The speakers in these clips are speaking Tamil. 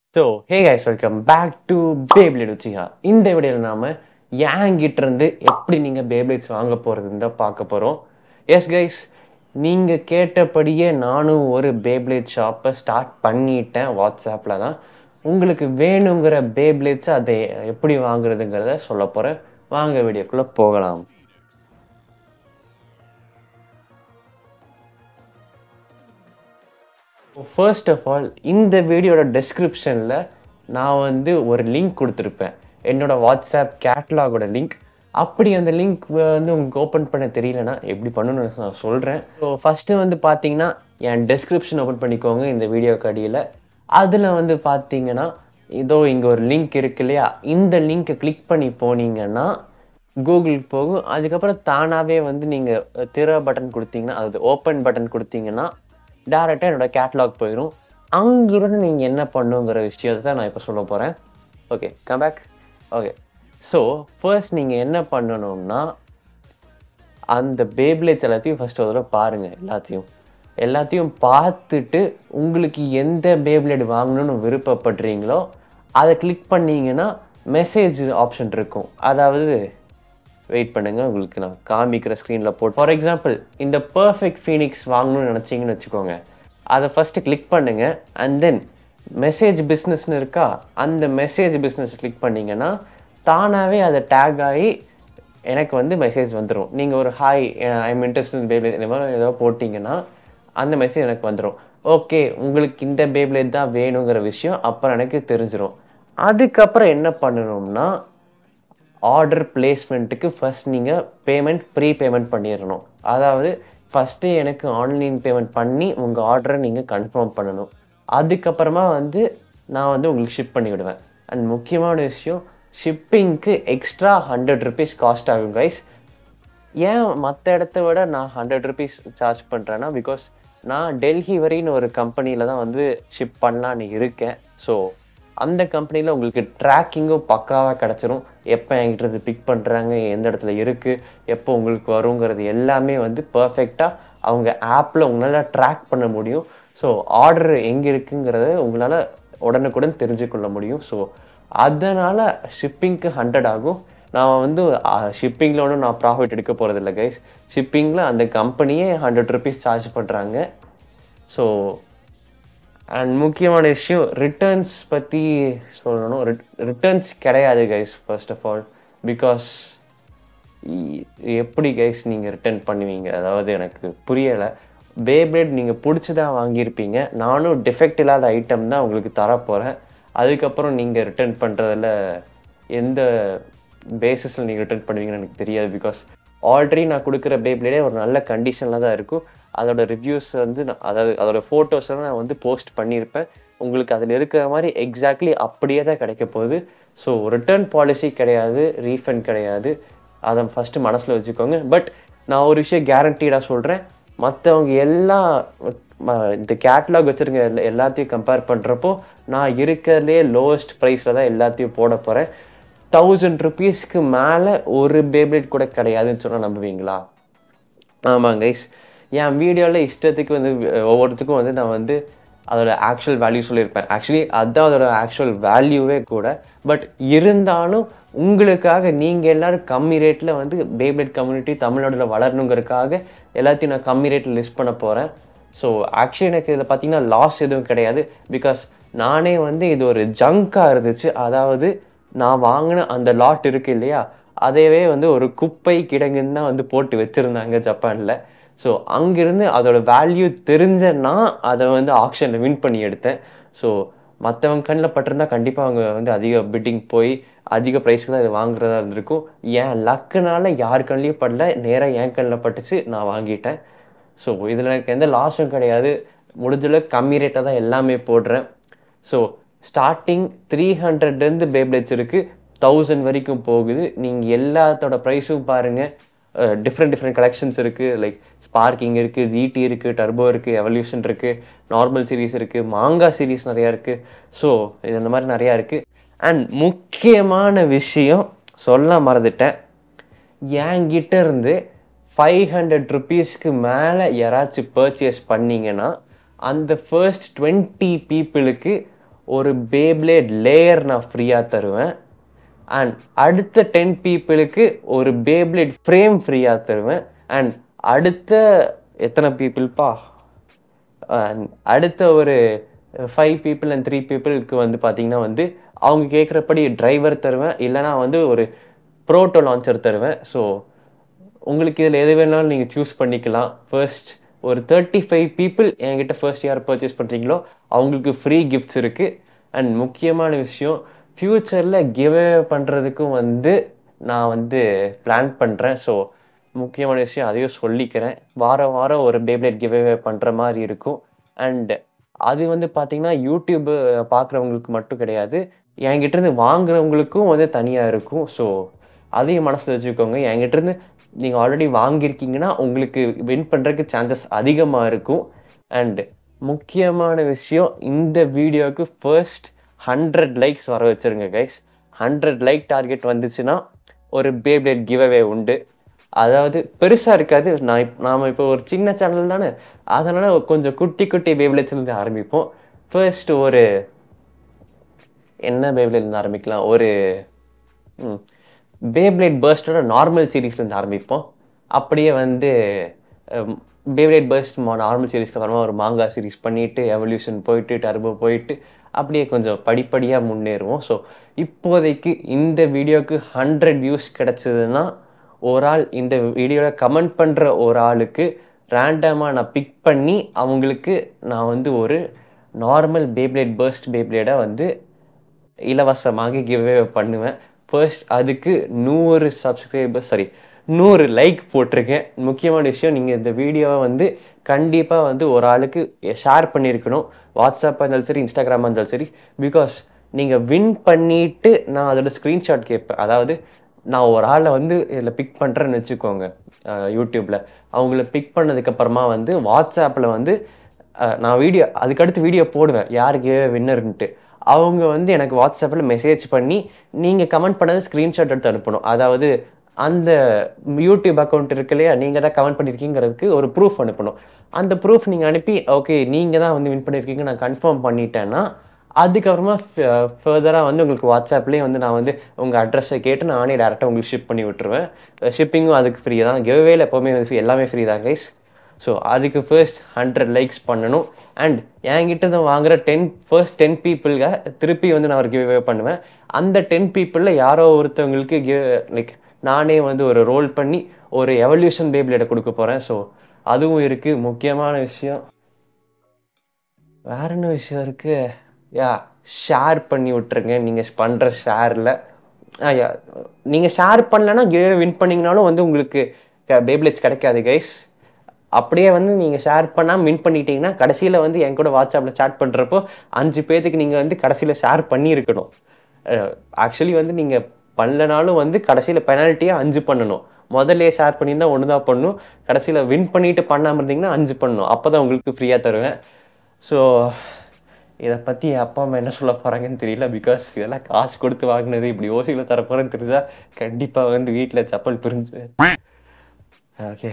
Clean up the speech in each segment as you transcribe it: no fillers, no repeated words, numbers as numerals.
Hey guys, welcome back to Beyblade Uchiha. இந்த வீடியோல நாம என்கிட்ட இருந்து எப்படி நீங்க Beyblades வாங்க போறதுன்னு தான் பார்க்க போறோம். எஸ் கைஸ், நீங்க கேட்டபடியே நானும் ஒரு Beyblade ஷாப்பை ஸ்டார்ட் பண்ணிட்டேன் வாட்ஸ்அப்ல தான். உங்களுக்கு வேணுங்கிற Beyblades அதை எப்படி வாங்குறதுங்கிறத சொல்ல போறேன். வாங்க வீடியோக்குள்ள போகலாம். ஃபர்ஸ்ட் ஆஃப் ஆல் இந்த வீடியோட டெஸ்கிரிப்ஷனில் நான் வந்து ஒரு லிங்க் கொடுத்துருப்பேன், என்னோட வாட்ஸ்அப் கேட்லாகோட லிங்க். அப்படி அந்த லிங்க் வந்து உங்களுக்கு ஓப்பன் பண்ண தெரியலனா எப்படி பண்ணணும்னு நான் சொல்கிறேன். ஸோ ஃபஸ்ட்டு வந்து பார்த்தீங்கன்னா என் டெஸ்கிரிப்ஷன் ஓப்பன் பண்ணிக்கோங்க இந்த வீடியோக்கு அடியில். அதில் வந்து பார்த்தீங்கன்னா இதோ இங்கே ஒரு லிங்க் இருக்கு இல்லையா, இந்த லிங்க்கை கிளிக் பண்ணி போனீங்கன்னா கூகுளுக்கு போகும். அதுக்கப்புறம் தானாகவே வந்து நீங்கள் திரை பட்டன் கொடுத்தீங்கன்னா, அது ஓப்பன் பட்டன் கொடுத்தீங்கன்னா டேரெக்டாக என்னோடய கேட்லாக் போயிடும். அங்கிருந்து நீங்கள் என்ன பண்ணுங்கிற விஷயத்தை தான் நான் இப்போ சொல்ல போகிறேன். Okay, come back. Okay, so first நீங்கள் என்ன பண்ணணும்னா அந்த Beyblades எல்லாத்தையும் ஃபஸ்ட்டு ஒரு தடவை பாருங்கள். எல்லாத்தையும் பார்த்துட்டு உங்களுக்கு எந்த Beyblade வாங்கணும்னு விருப்பப்படுறீங்களோ அதை கிளிக் பண்ணிங்கன்னா மெசேஜ் ஆப்ஷன் இருக்கும். அதாவது வெயிட் பண்ணுங்கள், உங்களுக்கு நான் காமிக்கிற ஸ்க்ரீனில் போட்டு. ஃபார் எக்ஸாம்பிள் இந்த பர்ஃபெக்ட் ஃபீனிக்ஸ் வாங்கணும்னு நினச்சிங்கன்னு வச்சுக்கோங்க, அதை ஃபஸ்ட்டு கிளிக் பண்ணுங்கள். அண்ட் தென் மெசேஜ் பிஸ்னஸ்னு இருக்கா, அந்த மெசேஜ் பிஸ்னஸ் கிளிக் பண்ணிங்கன்னா தானாகவே அதை டேக் ஆகி எனக்கு வந்து மெசேஜ் வந்துடும். நீங்கள் ஒரு hi I am interested Beyblade இந்த மாதிரி ஏதோ போட்டிங்கன்னா அந்த மெசேஜ் எனக்கு வந்துடும். ஓகே, உங்களுக்கு இந்த Beyblade தான் வேணுங்கிற விஷயம் அப்புறம் எனக்கு தெரிஞ்சிடும். அதுக்கப்புறம் என்ன பண்ணணும்னா ஆர்டர் பிளேஸ்மெண்ட்டுக்கு ஃபஸ்ட் நீங்கள் ப்ரீ பேமெண்ட் பண்ணிடணும். அதாவது ஃபஸ்ட்டு எனக்கு ஆன்லைன் பேமெண்ட் பண்ணி உங்கள் ஆர்டரை நீங்கள் கன்ஃபார்ம் பண்ணணும். அதுக்கப்புறமா வந்து நான் வந்து உங்களுக்கு ஷிப் பண்ணி விடுவேன். அண்ட் முக்கியமான விஷயம், ஷிப்பிங்க்கு எக்ஸ்ட்ரா 100 rupees காஸ்ட் ஆகும் கைஸ். ஏன் மற்ற இடத்த விட நான் 100 rupees சார்ஜ் பண்ணுறேன்னா, பிகாஸ் நான் டெல்லி வரைன்னு ஒரு கம்பெனியில் தான் வந்து ஷிப் பண்ணலான்னு இருக்கேன். ஸோ அந்த கம்பெனியில் உங்களுக்கு ட்ராக்கிங்கும் பக்காவாக கிடச்சிரும். எப்போ என்கிட்ட பிக் பண்ணுறாங்க, எந்த இடத்துல இருக்குது, எப்போ உங்களுக்கு வருங்கிறது எல்லாமே வந்து பர்ஃபெக்டாக அவங்க ஆப்பில் உங்களால் ட்ராக் பண்ண முடியும். ஸோ ஆர்டர் எங்கே இருக்குங்கிறத உங்களால் உடனுக்குடன் தெரிஞ்சுக்கொள்ள முடியும். ஸோ அதனால் ஷிப்பிங்க்கு 100 ஆகும். நான் வந்து ஷிப்பிங்கில் ஒன்றும் நான் ப்ராஃபிட் எடுக்க போகிறதில்ல கைஸ். ஷிப்பிங்கில் அந்த கம்பெனியே 100 rupees சார்ஜ் பண்ணுறாங்க. ஸோ அண்ட் முக்கியமான விஷயம், ரிட்டர்ன்ஸ் பற்றி சொல்லணும். ரிட்டர்ன்ஸ் கிடையாது guys first of all. Because எப்படி கைஸ் நீங்கள் ரிட்டர்ன் பண்ணுவீங்க? அதாவது எனக்கு புரியலை. Beyblade நீங்கள் பிடிச்சதான் வாங்கியிருப்பீங்க, நானும் டிஃபெக்ட் இல்லாத ஐட்டம் தான் உங்களுக்கு தரப்போகிறேன். அதுக்கப்புறம் நீங்கள் ரிட்டர்ன் பண்ணுறதில் எந்த பேசிஸில் நீங்கள் ரிட்டர்ன் பண்ணுவீங்கன்னு எனக்கு தெரியாது. பிகாஸ் ஆல்ரெடி நான் கொடுக்குற Beyblade ஒரு நல்ல கண்டிஷனில் தான் இருக்கும். அதோட ரிவ்யூஸ் வந்து அதாவது அதோட ஃபோட்டோஸ்லாம் நான் வந்து போஸ்ட் பண்ணியிருப்பேன். உங்களுக்கு அதில் இருக்கிற மாதிரி எக்ஸாக்ட்லி அப்படியே தான் கிடைக்க போகுது. ஸோ ரிட்டர்ன் பாலிசி கிடையாது, ரீஃபண்ட் கிடையாது. அதை ஃபஸ்ட்டு மனசில் வச்சுக்கோங்க. பட் நான் ஒரு விஷயம் கேரண்டீடாக சொல்கிறேன், மற்றவங்க எல்லாம் இந்த கேட்லாக் வச்சுருங்க எல்லாத்தையும் கம்பேர் பண்ணுறப்போ நான் இருக்கிறதுலே லோவஸ்ட் ப்ரைஸில் தான் எல்லாத்தையும் போட போகிறேன். 1000 rupeesக்கு மேலே ஒரு Beyblade கூட கிடையாதுன்னு சொன்னால் நம்புவீங்களா? ஆமாம் கைஸ், என் வீடியோவில் இஷ்டத்துக்கு வந்து ஒவ்வொருத்துக்கும் வந்து நான் வந்து அதோட ஆக்சுவல் வேல்யூ சொல்லியிருப்பேன். ஆக்சுவலி அதுதான் அதோட ஆக்சுவல் வேல்யூவே கூட. பட் இருந்தாலும் உங்களுக்காக நீங்கள் எல்லோரும் கம்மி ரேட்டில் வந்து Beyblade கம்யூனிட்டி தமிழ்நாட்டில் வளரணுங்கிறதுக்காக எல்லாத்தையும் நான் கம்மி ரேட்டில் லிஸ்ட் பண்ண போகிறேன். ஸோ ஆக்சுவலி எனக்கு இதில் பார்த்தீங்கன்னா லாஸ் எதுவும் கிடையாது. பிகாஸ் நானே வந்து இது ஒரு ஜங்காக இருந்துச்சு. அதாவது நான் வாங்கின அந்த லாட் இருக்குது இல்லையா, அதையவே வந்து ஒரு குப்பை கிடங்குன்னு தான் வந்து போட்டு வச்சுருந்தாங்க ஜப்பானில். ஸோ அங்கேருந்து அதோட வேல்யூ தெரிஞ்ச நான் அதை வந்து ஆக்ஷனில் வின் பண்ணி எடுத்தேன். ஸோ மற்றவங்க கண்ணில் பட்டிருந்தால் கண்டிப்பாக அவங்க வந்து அதிக பிட்டிங் போய் அதிக ப்ரைஸ்க்கு தான் இதை வாங்குறதா இருந்திருக்கும். என் லக்குனால யார் கண்ணிலையும் படல, நேராக என் கண்ணில் பட்டுச்சு, நான் வாங்கிட்டேன். ஸோ இதில் எனக்கு எந்த லாஸும் கிடையாது. முடிஞ்சளவுக்கு கம்மி ரேட்டாக தான் எல்லாமே போடுறேன். ஸோ ஸ்டார்டிங் 300லேருந்து Beyblades இருக்குது, 1000 வரைக்கும் போகுது. நீங்கள் எல்லாத்தோட ப்ரைஸும் பாருங்கள். டிஃப்ரெண்ட் கலெக்ஷன்ஸ் இருக்குது. லைக் ஸ்பார்க்கிங் இருக்குது, ஜிடி இருக்குது, டர்போ இருக்குது, எவல்யூஷன் இருக்குது, நார்மல் சீரீஸ் இருக்குது, மாங்கா சீரீஸ் நிறையா இருக்குது. ஸோ இது இந்த மாதிரி நிறையா இருக்குது. அண்ட் முக்கியமான விஷயம் சொல்ல மறந்துட்டேன், என்கிட்ட இருந்து 500 rupeesக்கு மேலே யாராச்சும் பர்ச்சேஸ் பண்ணிங்கன்னா அந்த ஃபர்ஸ்ட் 20 பீப்புளுக்கு ஒரு பேப்ளேட் லேயர் நான் ஃப்ரீயாக தருவேன். அண்ட் அடுத்த 10 பீப்புளுக்கு ஒரு பேப்ளேட் ஃப்ரேம் ஃப்ரீயாக தருவேன். அண்ட் அடுத்த எத்தனை பீப்புள்ப்பா, அடுத்த ஒரு 5 பீப்புள் அண்ட் 3 பீப்புளுக்கு வந்து பார்த்தீங்கன்னா வந்து அவங்க கேட்குறபடி டிரைவர் தருவேன், இல்லைனா வந்து ஒரு ப்ரோட்டோ லான்ச்சர் தருவேன். ஸோ உங்களுக்கு இதில் எது வேணாலும் நீங்கள் சூஸ் பண்ணிக்கலாம். ஃபர்ஸ்ட் ஒரு 35 பீப்புள் என்கிட்ட ஃபர்ஸ்ட் யார் பர்ச்சேஸ் பண்ணுறீங்களோ அவங்களுக்கு ஃப்ரீ கிஃப்ட்ஸ் இருக்குது. அண்ட் முக்கியமான விஷயம், ஃப்யூச்சரில் கிவ்அவே பண்ணுறதுக்கும் வந்து நான் வந்து பிளான் பண்ணுறேன். ஸோ முக்கியமான விஷயம் அதையும் சொல்லிக்கிறேன். வாரம் வாரம் ஒரு பேப்ளேட் கிவ்அவே பண்ணுற மாதிரி இருக்கும். அண்ட் அது வந்து பார்த்தீங்கன்னா யூடியூப் பார்க்குறவங்களுக்கு மட்டும் கிடையாது, என்கிட்டேருந்து வாங்குறவங்களுக்கும் வந்து தனியாக இருக்கும். ஸோ அதையும் மனசில் வச்சுக்கோங்க. என்கிட்டேருந்து நீங்கள் ஆல்ரெடி வாங்கியிருக்கீங்கன்னா உங்களுக்கு வின் பண்ணுறதுக்கு சான்சஸ் அதிகமாக இருக்கும். அண்ட் முக்கியமான விஷயம், இந்த வீடியோவுக்கு ஃபர்ஸ்ட் 100 லைக்ஸ் வர வச்சுருங்க கைஸ். 100 லைக் டார்கெட் வந்துச்சுன்னா ஒரு பேப்ளேட் கிவ்அவே உண்டு. அதாவது பெருசாக இருக்காது. நாம் இப்போ ஒரு சின்ன சேனல் தானே, அதனால் கொஞ்சம் குட்டி குட்டி பேப்ளேட்ஸ்லேருந்து ஆரம்பிப்போம். ஃபர்ஸ்ட் ஒரு என்ன பேப்ளேட்லேருந்து ஆரம்பிக்கலாம், ஒரு பேப்ளேட் பர்ஸ்டோட நார்மல் சீரீஸ்லேருந்து ஆரம்பிப்போம். அப்படியே வந்து பேப்ளேட் பர்ஸ்ட் நார்மல் சீரீஸ்க்கு அப்புறமா ஒரு மாங்கா சீரீஸ் பண்ணிவிட்டு எவல்யூஷன் போயிட்டு டர்போ போயிட்டு அப்படியே கொஞ்சம் படிப்படியாக முன்னேறுவோம். ஸோ இப்போதைக்கு இந்த வீடியோவுக்கு 100 வியூஸ் கிடச்சிதுன்னா ஒரு ஆள் இந்த வீடியோவில் கமெண்ட் பண்ணுற ஒரு ஆளுக்கு ரேண்டமாக நான் பிக் பண்ணி அவங்களுக்கு நான் வந்து ஒரு நார்மல் பேப்ளேட் பர்ஸ்ட் பேப்ளேடை வந்து இலவசமாக கிவ்அவே பண்ணுவேன். ஃபர்ஸ்ட் அதுக்கு 100 சப்ஸ்கிரைபர் 100 லைக் போட்டிருக்கேன். முக்கியமான விஷயம், நீங்கள் இந்த வீடியோவை வந்து கண்டிப்பாக வந்து ஒரு ஆளுக்கு ஷேர் பண்ணியிருக்கணும். வாட்ஸ்அப்பாக இருந்தாலும் சரி, இன்ஸ்டாகிராமாக இருந்தாலும் சரி. பிகாஸ் நீங்கள் வின் பண்ணிவிட்டு நான் அதோட ஸ்க்ரீன்ஷாட் கேட்பேன். அதாவது நான் ஒரு ஆளை வந்து இதில் பிக் பண்ணுறேன்னு வச்சுக்கோங்க, யூடியூப்பில் அவங்கள பிக் பண்ணதுக்கப்புறமா வந்து வாட்ஸ்அப்பில் வந்து நான் அதுக்கடுத்து வீடியோ போடுவேன் யாருக்கு வின்னர்ன்ட்டு. அவங்க வந்து எனக்கு வாட்ஸ்அப்பில் மெசேஜ் பண்ணி நீங்கள் கமெண்ட் பண்ணது ஸ்க்ரீன்ஷாட் எடுத்து அனுப்பணும். அதாவது அந்த யூடியூப் அக்கௌண்ட் இருக்கு இல்லையா, நீங்கள் தான் கமெண்ட் பண்ணியிருக்கீங்கிறதுக்கு ஒரு ப்ரூஃப் அனுப்பணும். அந்த ப்ரூஃப் நீங்கள் அனுப்பி ஓகே நீங்கள் தான் வந்து வின் பண்ணியிருக்கீங்க நான் கன்ஃபார்ம் பண்ணிட்டேன்னா அதுக்கப்புறமா ஃபர்தராக வந்து உங்களுக்கு வாட்ஸ்அப்லேயே வந்து நான் வந்து உங்கள் அட்ரஸை கேட்டு நானே டேரெக்டாக உங்களுக்கு ஷிப் பண்ணி விட்டுருவேன். ஷிப்பிங்கும் அதுக்கு ஃப்ரீ தான். கிவ்அவேல எப்போவுமே வந்து எல்லாமே ஃப்ரீ தான் கைஸ். ஸோ அதுக்கு ஃபர்ஸ்ட் 100 லைக்ஸ் பண்ணணும். அண்ட் என்கிட்ட தான் வாங்குகிற ஃபர்ஸ்ட் 10 பீப்புளுக்கு திருப்பி வந்து நான் ஒரு கிவ்அவே பண்ணுவேன். அந்த 10 பீப்புளில் யாரோ ஒருத்தவங்களுக்கு லைக் நானே வந்து ஒரு ரோல் பண்ணி ஒரு எவல்யூஷன் பேப்ளேடை கொடுக்க போகிறேன். ஸோ அதுவும் இருக்குது. முக்கியமான விஷயம் வேற என்ன விஷயம் இருக்குது, ஷேர் பண்ணி விட்டுருங்க. நீங்கள் பண்ணுற ஷேரில் நீங்கள் ஷேர் பண்ணலன்னா கிவ்அவே வின் பண்ணிங்கனாலும் வந்து உங்களுக்கு பேப்ளேட்ஸ் கிடைக்காது கைஸ். அப்படியே வந்து நீங்கள் ஷேர் பண்ணாமல் வின் பண்ணிட்டீங்கன்னா கடைசியில் வந்து என் கூட வாட்ஸ்அப்பில் சேட் பண்ணுறப்போ 5 பேர்த்துக்கு நீங்கள் வந்து கடைசியில் ஷேர் பண்ணியிருக்கணும். ஆக்சுவலி வந்து நீங்கள் பண்ணலனாலும் வந்து கடைசியில் பெனால்ட்டியாக 5 பண்ணணும். முதல்ல ஷேர் பண்ணியிருந்தால் 1 தான் பண்ணணும். கடைசியில் வின் பண்ணிவிட்டு பண்ணாமல் இருந்தீங்கன்னா 5 பண்ணணும். அப்போ தான் உங்களுக்கு ஃப்ரீயாக தருவேன். ஸோ இதை பற்றி என் அப்பா அம்மா என்ன சொல்ல போகிறாங்கன்னு தெரியல. பிகாஸ் இதெல்லாம் காசு கொடுத்து வாங்கினது, இப்படி ஓசியில் தரப்போகிறேன்னு தெரிஞ்சா கண்டிப்பாக வந்து வீட்டில் சப்பல் பிரிஞ்சு ஓகே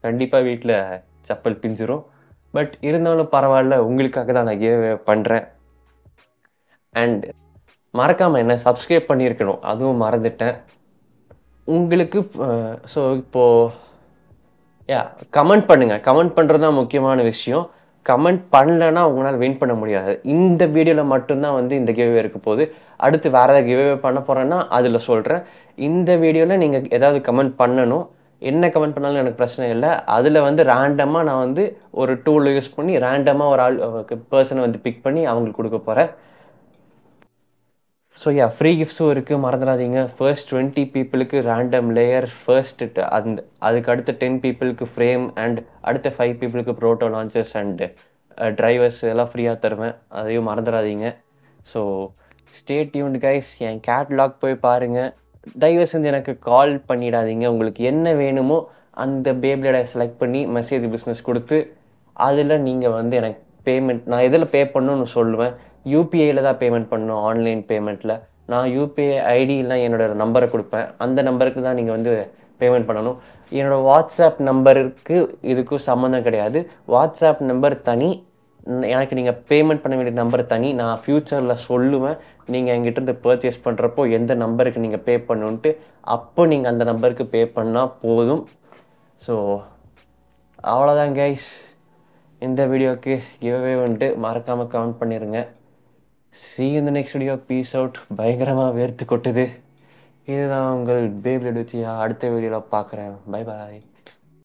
கண்டிப்பாக வீட்டில் சப்பல் பிஞ்சிரும். பட் இருந்தாலும் பரவாயில்ல, உங்களுக்காக தான் நான் கிவ்அவே பண்ணுறேன். அண்ட் மறக்காமல் என்ன சப்ஸ்கிரைப் பண்ணியிருக்கணும், அதுவும் மறந்துட்டேன் உங்களுக்கு. ஸோ இப்போது கமெண்ட் பண்ணுங்கள். கமெண்ட் பண்ணுறது தான் முக்கியமான விஷயம். கமெண்ட் பண்ணலைன்னா உங்களால் வின் பண்ண முடியாது. இந்த வீடியோவில் மட்டும்தான் வந்து இந்த கிவ்அவே இருக்க போகுது. அடுத்து வேறு ஏதாவது கிவ்அவே பண்ண போகிறேன்னா அதில் சொல்கிறேன். இந்த வீடியோவில் நீங்கள் ஏதாவது கமெண்ட் பண்ணணும். என்ன கமெண்ட் பண்ணாலும் எனக்கு பிரச்சனை இல்லை. அதில் வந்து ரேண்டமாக நான் வந்து ஒரு டூல் யூஸ் பண்ணி ரேண்டமாக ஒரு ஆள் பர்சனை வந்து பிக் பண்ணி அவங்களுக்கு கொடுக்க போகிறேன். ஸோ ஃப்ரீ கிஃப்ட்ஸும் இருக்குது, மறந்துடாதீங்க. ஃபர்ஸ்ட் 20 பீப்புளுக்கு ரேண்டம் லேயர், அதுக்கு அடுத்த 10 பீப்புளுக்கு ஃப்ரேம், அண்ட் அடுத்த 5 பீப்புளுக்கு ப்ரோட்டோ லான்ச்சர்ஸ் அண்டு டிரைவர்ஸ் எல்லாம் ஃப்ரீயாக தருவேன். அதையும் மறந்துடாதீங்க. So stay tuned guys. என் கேட்லாக் போய் பாருங்கள். தயவு செஞ்சு எனக்கு கால் பண்ணிடாதீங்க. உங்களுக்கு என்ன வேணுமோ அந்த பேப்ளேடை செலக்ட் பண்ணி மெசேஜ் பிஸ்னஸ் கொடுத்து அதில் நீங்கள் வந்து எனக்கு பேமெண்ட் நான் எதில் பே பண்ணணும்னு சொல்லுவேன். யூபிஐயில் தான் பேமெண்ட் பண்ணணும், ஆன்லைன் பேமெண்ட்டில். நான் யூபிஐ ஐடியெலாம் என்னோடய நம்பரை கொடுப்பேன். அந்த நம்பருக்கு தான் நீங்கள் வந்து பேமெண்ட் பண்ணணும். என்னோடய வாட்ஸ்அப் நம்பருக்கு இதுக்கும் சம்மந்தம் கிடையாது. வாட்ஸ்அப் நம்பர் தனி, எனக்கு நீங்கள் பேமெண்ட் பண்ண வேண்டிய நம்பர் தனி, நான் ஃப்யூச்சரில் சொல்லுவேன். நீங்கள் என்கிட்ட இருந்து பர்ச்சேஸ் பண்ணுறப்போ எந்த நம்பருக்கு நீங்கள் பே பண்ணணுன்ட்டு, அப்போ நீங்கள் அந்த நம்பருக்கு பே பண்ணால் போதும். ஸோ அவ்வளோதான் கைஸ், இந்த வீடியோக்கு கிவ்அவே வந்துட்டு மறக்காமல் கமெண்ட் பண்ணிடுங்க. See you in the next video. Peace out. பயங்கரமாக வேர்த்து கொட்டுது. இதுதான் உங்கள் பேபிள் வச்சு அடுத்த வீடியோவில் பார்க்குறேன். Bye bye.